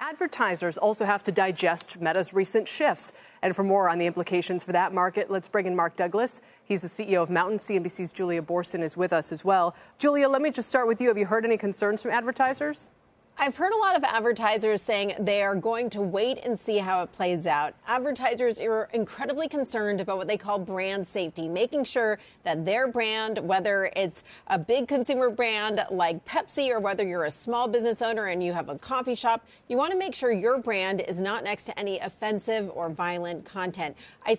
advertisers also have to digest Meta's recent shifts. And for more on the implications for that market, let's bring in Mark Douglas. He's the CEO of Mountain. CNBC's Julia Borson is with us as well. Julia, let me just start with you. Have you heard any concerns from advertisers? I've heard a lot of advertisers saying they are going to wait and see how it plays out. Advertisers are incredibly concerned about what they call brand safety, making sure that their brand, whether it's a big consumer brand like Pepsi or whether you're a small business owner and you have a coffee shop, you want to make sure your brand is not next to any offensive or violent content. I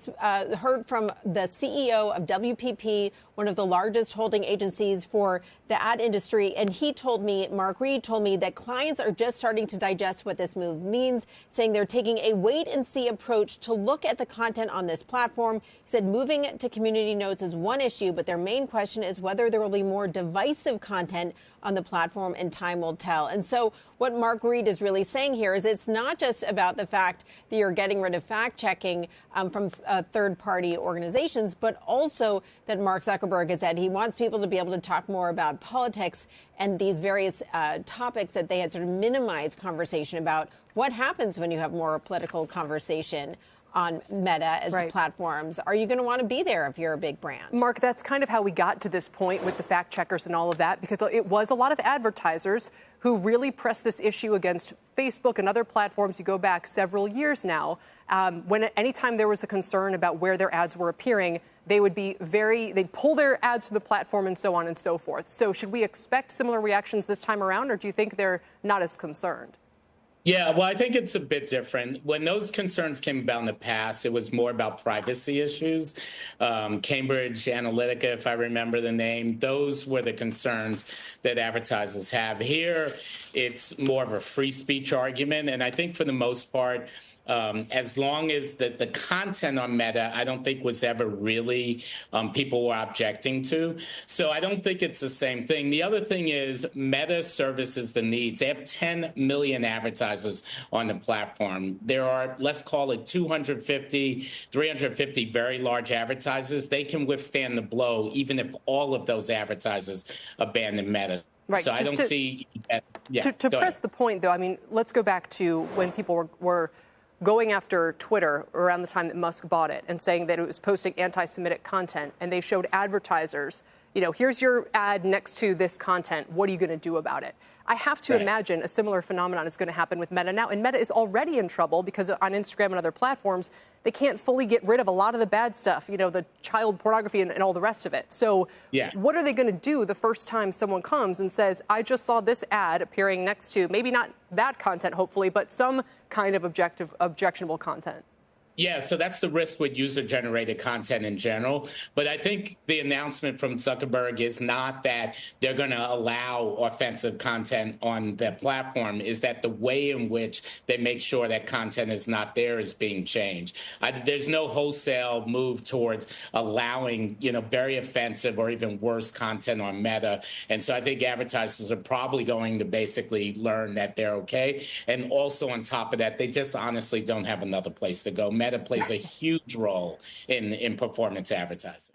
heard from the CEO of WPP, one of the largest holding agencies for the ad industry, and he told me, Mark Reed told me, that clients are just starting to digest what this move means, saying they're taking a wait-and-see approach to look at the content on this platform. He said moving it to community notes is one issue, but their main question is whether there will be more divisive content on the platform, and time will tell. And so what Mark Reed is really saying here is it's not just about the fact that you're getting rid of fact-checking from third-party organizations, but also that Mark Zuckerberg has said he wants people to be able to talk more about politics and these various topics that they had sort of minimized conversation about. What happens when you have more political conversation on Meta as platforms? Are you going to want to be there if you're a big brand? Mark, that's kind of how we got to this point with the fact checkers and all of that, because it was a lot of advertisers who really pressed this issue against Facebook and other platforms. You go back several years now. Anytime there was a concern about where their ads were appearing, they would be they'd pull their ads from the platform and so on and so forth. So should we expect similar reactions this time around, or do you think they're not as concerned? Yeah, well, I think it's a bit different. When those concerns came about in the past, it was more about privacy issues. Cambridge Analytica, if I remember the name, those were the concerns that advertisers have. Here, it's more of a free speech argument. And I think for the most part, as long as the content on Meta, I don't think was ever really people were objecting to. So I don't think it's the same thing. The other thing is Meta services the needs. They have 10 million advertisers on the platform. There are, let's call it 250, 350 very large advertisers. They can withstand the blow even if all of those advertisers abandon Meta. Right. So I don't see. To press the point, though, I mean, let's go back to when people were going after Twitter around the time that Musk bought it and saying that it was posting anti-Semitic content, and they showed advertisers, here's your ad next to this content. What are you going to do about it? I have to imagine a similar phenomenon is going to happen with Meta now. And Meta is already in trouble because on Instagram and other platforms, they can't fully get rid of a lot of the bad stuff, the child pornography and all the rest of it. So what are they going to do the first time someone comes and says, I just saw this ad appearing next to maybe not that content, hopefully, but some kind of objectionable content? Yeah, so that's the risk with user-generated content in general. But I think the announcement from Zuckerberg is not that they're going to allow offensive content on their platform, is that the way in which they make sure that content is not there is being changed. There's no wholesale move towards allowing, very offensive or even worse content on Meta. And so I think advertisers are probably going to basically learn that they're okay. And also on top of that, they just honestly don't have another place to go. Meta plays a huge role in performance advertising.